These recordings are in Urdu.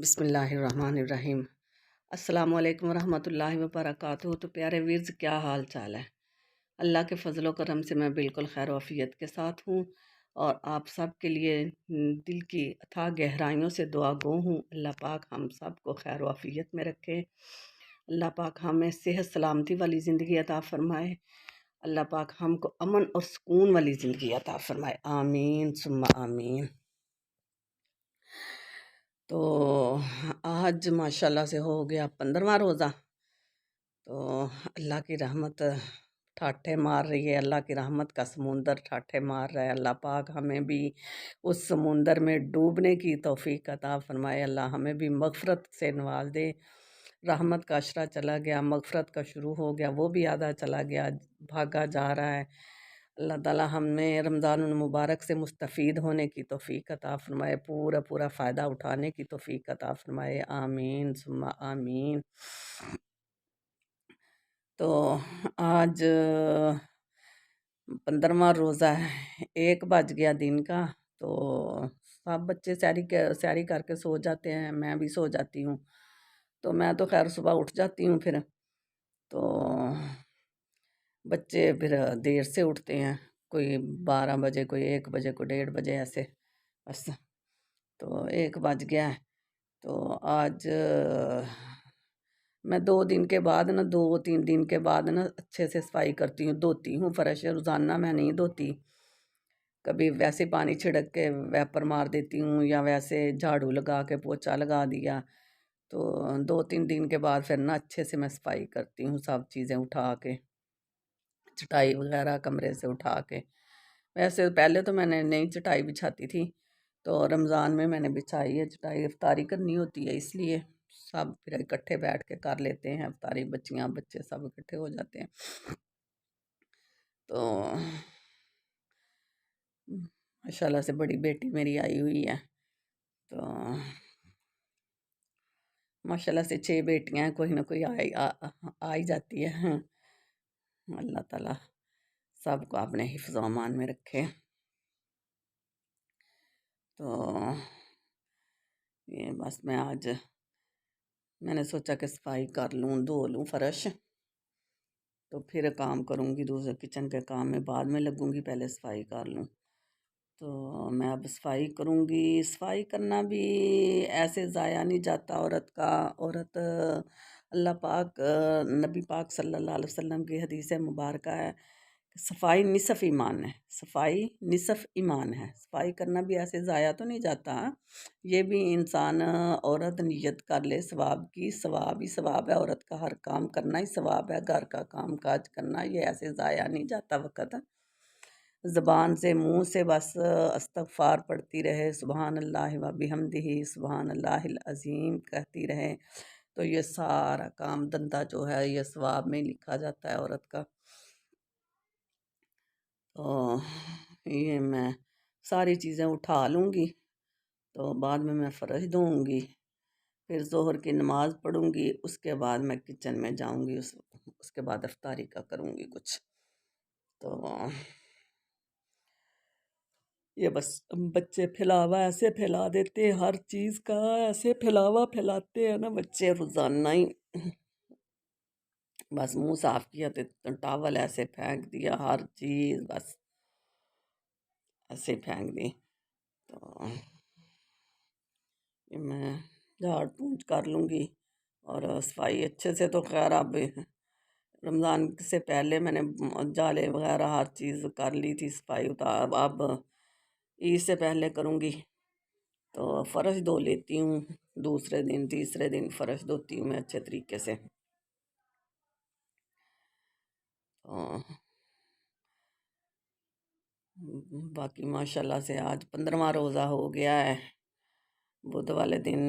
بسم اللہ الرحمن الرحیم۔ السلام علیکم ورحمۃ اللہ وبرکاتہ۔ تو پیارے ویرز، کیا حال چال ہے؟ اللہ کے فضل و کرم سے میں بالکل خیر و عافیت کے ساتھ ہوں، اور آپ سب کے لیے دل کی اتھاہ گہرائیوں سے دعا گو ہوں۔ اللہ پاک ہم سب کو خیر و عافیت میں رکھے، اللہ پاک ہمیں صحت سلامتی والی زندگی عطا فرمائے، اللہ پاک ہم کو امن اور سکون والی زندگی عطا فرمائے، آمین ثم آمین۔ تو آج ماشاءاللہ سے ہو گیا 15واں روزہ۔ تو اللہ کی رحمت ٹھاٹھے مار رہی ہے، اللہ کی رحمت کا سمندر ٹھاٹھے مار رہا ہے۔ اللہ پاک ہمیں بھی اس سمندر میں ڈوبنے کی توفیق عطا فرمائے، اللہ ہمیں بھی مغفرت سے نواز دے۔ رحمت کا عشرہ چلا گیا، مغفرت کا شروع ہو گیا، وہ بھی آدھا چلا گیا، بھاگا جا رہا ہے۔ اللہ تعالیٰ ہمیں رمضان المبارک سے مستفید ہونے کی توفیق عطا فرمائے، پورا فائدہ اٹھانے کی توفیق عطا فرمائے، آمین ثم آمین۔ تو آج 15واں روزہ ہے، 1 بج گیا دن کا۔ تو سب بچے سیاری کر کے سو جاتے ہیں، میں بھی سو جاتی ہوں۔ تو میں تو خیر صبح اٹھ جاتی ہوں، پھر تو بچے پھر دیر سے اٹھتے ہیں، کوئی 12 بجے، کوئی 1 بجے، کوئی 1:30 بجے، ایسے بس۔ تو 1 بج گیا ہے۔ تو آج میں 2 کے بعد 2-3 دن کے بعد اچھے سے صفائی کرتی ہوں، دھوتی ہوں فرش۔ روزانہ میں نہیں دھوتی، کبھی ویسے پانی چھڑک کے ویپر مار دیتی ہوں، یا ویسے جھاڑو لگا کے پوچھا لگا دیا۔ تو 2-3 دن کے بعد پھر اچھے سے میں صفائی کرتی ہوں، سب چیزیں اٹھا کے، چٹائی وغیرہ کمرے سے اٹھا کے۔ ویسے پہلے تو میں نے نئی چٹائی بچھاتی تھی، تو رمضان میں نے بچھائی ہے چٹائی، افطاری کرنی ہوتی ہے، اس لیے سب پھر اکٹھے بیٹھ کے کر لیتے ہیں افطاری، بچیاں بچے سب اکٹھے ہو جاتے ہیں۔ تو ماشاءاللہ سے بڑی بیٹی میری آئی ہوئی ہے، تو ماشاءاللہ سے 6 بیٹیاں ہیں، کوئی نہ کوئی آئی جاتی ہے۔ اللہ تعالیٰ سب کو اپنے حفظ و امان میں رکھے۔ تو یہ بس میں نے سوچا کہ صفائی کر لوں، دھو لوں فرش، تو پھر کام کروں گی، دوسرے کچن کے کام میں بعد میں لگوں گی، پہلے صفائی کر لوں۔ تو میں اب صفائی کروں گی۔ صفائی کرنا بھی ایسے ضائع نہیں جاتا عورت کا۔ عورت اللہ پاک، نبی پاک صلی اللہ علیہ وسلم کی حدیث مبارکہ ہے، صفائی نصف ایمان ہے، صفائی نصف ایمان ہے۔ صفائی کرنا بھی ایسے ضائع تو نہیں جاتا، یہ بھی انسان، عورت نیت کر لے ثواب کی، ثواب ہی ثواب ہے، عورت کا ہر کام کرنا ہی ثواب ہے، گھر کا کام کاج کرنا یہ ایسے ضائع نہیں جاتا وقت۔ زبان سے، منہ سے بس استغفار پڑھتی رہے، سبحان اللہ و بحمدہ، سبحان اللہ العظیم کہتی رہے، تو یہ سارا کام دھندا جو ہے یہ ثواب میں لکھا جاتا ہے عورت کا۔ تو یہ میں ساری چیزیں اٹھا لوں گی، تو بعد میں فرش دھوں گی، پھر ظہر کی نماز پڑھوں گی، اس کے بعد میں کچن میں جاؤں گی، اس کے بعد افطاری کا کروں گی کچھ۔ تو یہ بس بچے پھیلاوا ایسے پھیلا دیتے ہیں، ہر چیز کا ایسے پھیلاوا پھیلاتے ہیں نا بچے، روزانہ ہی بس منہ صاف کیا تو ٹاول ایسے پھینک دیا، ہر چیز بس ایسے پھینک دی۔ تو میں جھاڑ پونچھ کر لوں گی، اور صفائی اچھے سے، تو خیر اب رمضان سے پہلے میں نے جالے وغیرہ ہر چیز کر لی تھی صفائی، اب عید سے پہلے کروں گی۔ تو فرش دھو لیتی ہوں، دوسرے دن تیسرے دن فرش دھوتی ہوں میں اچھے طریقے سے۔ باقی ماشاءاللہ سے آج 15واں روزہ ہو گیا ہے، بدھ والے دن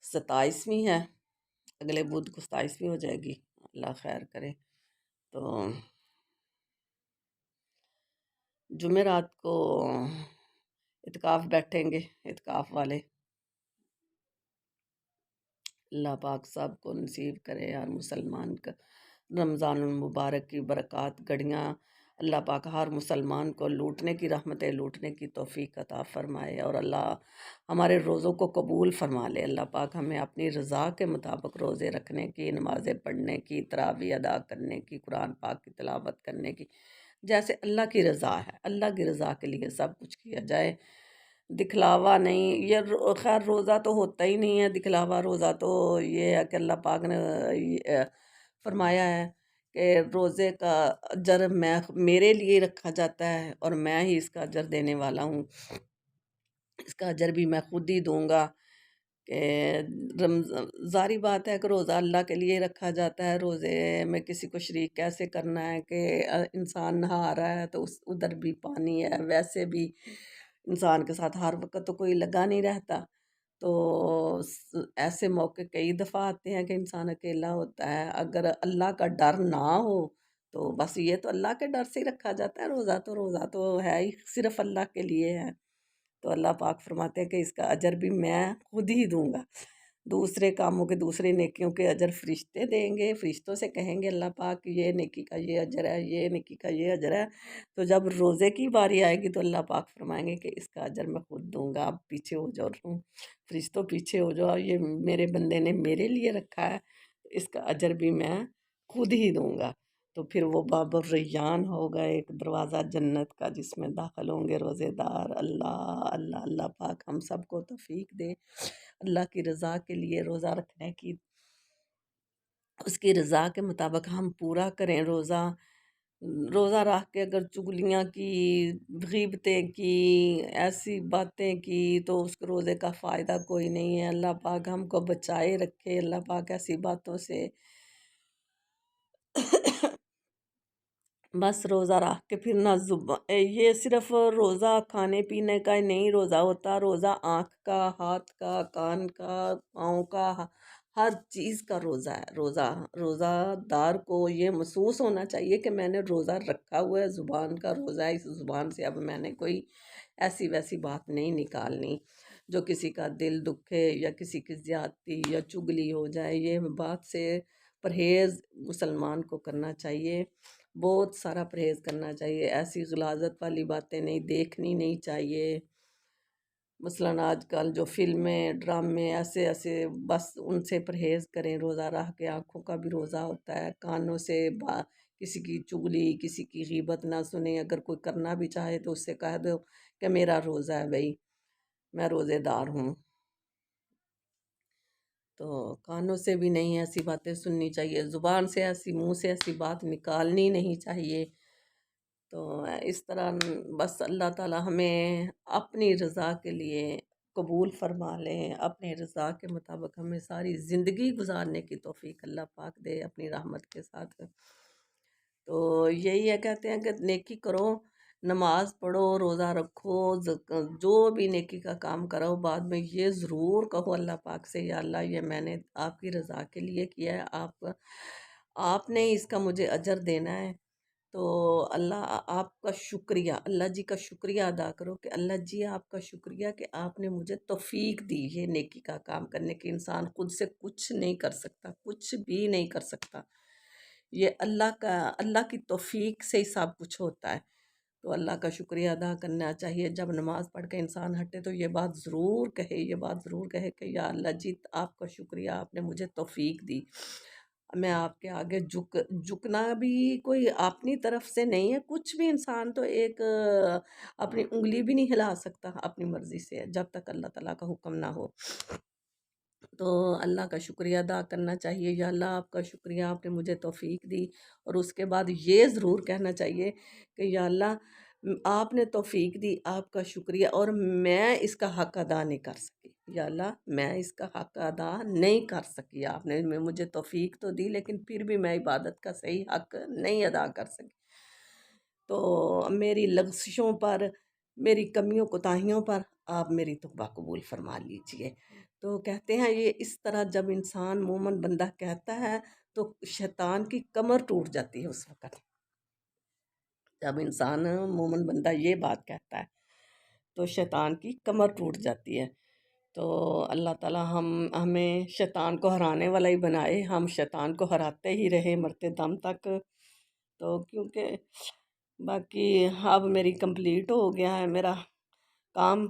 27ویں ہے، اگلے بدھ کو 27ویں ہو جائے گی، اللہ خیر کرے۔ تو جمعرات کو اعتکاف بیٹھیں گے، اعتکاف والے، اللہ پاک سب کو نصیب کرے، اور مسلمان کا رمضان المبارک کی برکات گھڑیاں اللہ پاک ہر مسلمان کو لوٹنے کی رحمتیں لوٹنے کی توفیق عطا فرمائے، اور اللہ ہمارے روزوں کو قبول فرما لے۔ اللہ پاک ہمیں اپنی رضا کے مطابق روزے رکھنے کی، نمازیں پڑھنے کی، تراویح ادا کرنے کی، قرآن پاک کی تلاوت کرنے کی، جیسے اللہ کی رضا ہے۔ اللہ کی رضا کے لیے سب کچھ کیا جائے، دکھلاوا نہیں۔ یہ خیر روزہ تو ہوتا ہی نہیں ہے دکھلاوا، روزہ تو یہ ہے کہ اللہ پاک نے فرمایا ہے کہ روزے کا اجر میرے لیے رکھا جاتا ہے، اور میں ہی اس کا اجر دینے والا ہوں، اس کا اجر بھی میں خود ہی دوں گا۔ کہ ظاہری بات ہے کہ روزہ اللہ کے لیے رکھا جاتا ہے، روزے میں کسی کو شریک کیسے کرنا ہے کہ انسان نہا رہا ہے تو ادھر بھی پانی ہے، ویسے بھی انسان کے ساتھ ہر وقت تو کوئی لگا نہیں رہتا، تو ایسے موقع کئی دفعہ آتے ہیں کہ انسان اکیلا ہوتا ہے۔ اگر اللہ کا ڈر نہ ہو تو بس یہ تو اللہ کے ڈر سے ہی رکھا جاتا ہے روزہ تو ہے ہی صرف اللہ کے لیے ہے۔ تو اللہ پاک فرماتے ہیں کہ اس کا اجر بھی میں خود ہی دوں گا، دوسرے کاموں کے، دوسری نیکیوں کے اجر فرشتے دیں گے، فرشتوں سے کہیں گے اللہ پاک یہ نیکی کا یہ اجر ہے، یہ نیکی کا یہ اجر ہے۔ تو جب روزے کی باری آئے گی تو اللہ پاک فرمائیں گے کہ اس کا اجر میں خود دوں گا، آپ پیچھے ہو جاؤ، فرشتوں پیچھے ہو جاؤ، یہ میرے بندے نے میرے لیے رکھا ہے، اس کا اجر بھی میں خود ہی دوں گا۔ تو پھر وہ باب الریان ہوگا، ایک دروازہ جنت کا جس میں داخل ہوں گے روزے دار۔ اللہ اللہ اللہ پاک ہم سب کو توفیق دے اللہ کی رضا کے لیے روزہ رکھنے کی، اس کی رضا کے مطابق ہم پورا کریں روزہ۔ روزہ رکھ کے اگر چگلیاں کی، غیبتیں کی، ایسی باتیں کی تو اس روزے کا فائدہ کوئی نہیں ہے۔ اللہ پاک ہم کو بچائے رکھے، اللہ پاک ایسی باتوں سے بس روزہ رکھ کے پھر نہ یہ صرف روزہ کھانے پینے کا ہی نہیں روزہ ہوتا، روزہ آنکھ کا، ہاتھ کا، کان کا، پاؤں کا، ہر چیز کا روزہ ہے۔ روزہ دار کو یہ محسوس ہونا چاہیے کہ میں نے روزہ رکھا ہوا ہے، زبان کا روزہ ہے، اس زبان سے اب میں نے کوئی ایسی ویسی بات نہیں نکالنی جو کسی کا دل دکھے یا کسی کی زیادتی یا چگلی ہو جائے۔ یہ بات سے پرہیز مسلمان کو کرنا چاہیے، بہت سارا پرہیز کرنا چاہیے، ایسی غلاظت والی باتیں نہیں دیکھنی نہیں چاہیے۔ مثلاً آج کل جو فلمیں، ڈرامے ایسے بس ان سے پرہیز کریں۔ روزہ رہ کے آنکھوں کا بھی روزہ ہوتا ہے، کانوں سے کسی کی چگلی، کسی کی غیبت نہ سنیں، اگر کوئی کرنا بھی چاہے تو اس سے کہہ دو کہ میرا روزہ ہے بھائی، میں روزے دار ہوں۔ تو کانوں سے بھی نہیں ایسی باتیں سننی چاہیے، زبان سے ایسی، منہ سے ایسی بات نکالنی نہیں چاہیے۔ تو اس طرح بس اللہ تعالی ہمیں اپنی رضا کے لیے قبول فرما لیں، اپنی رضا کے مطابق ہمیں ساری زندگی گزارنے کی توفیق اللہ پاک دے اپنی رحمت کے ساتھ۔ تو یہی ہے، کہتے ہیں کہ نیکی کرو، نماز پڑھو، روزہ رکھو، جو بھی نیکی کا کام کرو، بعد میں یہ ضرور کہو اللہ پاک سے، یا اللہ یہ میں نے آپ کی رضا کے لیے کیا ہے، آپ نے اس کا مجھے اجر دینا ہے۔ تو اللہ آپ کا شکریہ، اللہ جی کا شکریہ ادا کرو کہ اللہ جی آپ کا شکریہ کہ آپ نے مجھے توفیق دی یہ نیکی کا کام کرنے کی۔ انسان خود سے کچھ نہیں کر سکتا، کچھ بھی نہیں کر سکتا، یہ اللہ کی توفیق سے ہی سب کچھ ہوتا ہے۔ تو اللہ کا شکریہ ادا کرنا چاہیے، جب نماز پڑھ کے انسان ہٹے تو یہ بات ضرور کہے، یہ بات ضرور کہے کہ یا اللہ جی آپ کا شکریہ، آپ نے مجھے توفیق دی، میں آپ کے آگے جھکنا بھی کوئی اپنی طرف سے نہیں ہے، کچھ بھی انسان تو ایک اپنی انگلی بھی نہیں ہلا سکتا اپنی مرضی سے جب تک اللہ تعالیٰ کا حکم نہ ہو۔ تو اللہ کا شکریہ ادا کرنا چاہیے، یا اللہ آپ کا شکریہ، آپ نے مجھے توفیق دی۔ اور اس کے بعد یہ ضرور کہنا چاہیے کہ یا اللہ آپ نے توفیق دی، آپ کا شکریہ، اور میں اس کا حق ادا نہیں کر سکی، یا اللہ میں اس کا حق ادا نہیں کر سکی، آپ نے مجھے توفیق تو دی لیکن پھر بھی میں عبادت کا صحیح حق نہیں ادا کر سکی۔ تو میری لغزشوں پر، میری کمیوں کوتاہیوں پر آپ میری توبہ قبول فرما لیجئے۔ تو کہتے ہیں یہ اس طرح جب انسان مومن بندہ کہتا ہے تو شیطان کی کمر ٹوٹ جاتی ہے اس وقت، جب انسان مومن بندہ یہ بات کہتا ہے تو شیطان کی کمر ٹوٹ جاتی ہے۔ تو اللہ تعالیٰ ہمیں شیطان کو ہرانے والا ہی بنائے، ہم شیطان کو ہراتے ہی رہیں مرتے دم تک۔ تو کیونکہ باقی اب میری کمپلیٹ ہو گیا ہے میرا کام،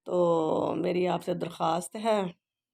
تو میری آپ سے درخواست ہے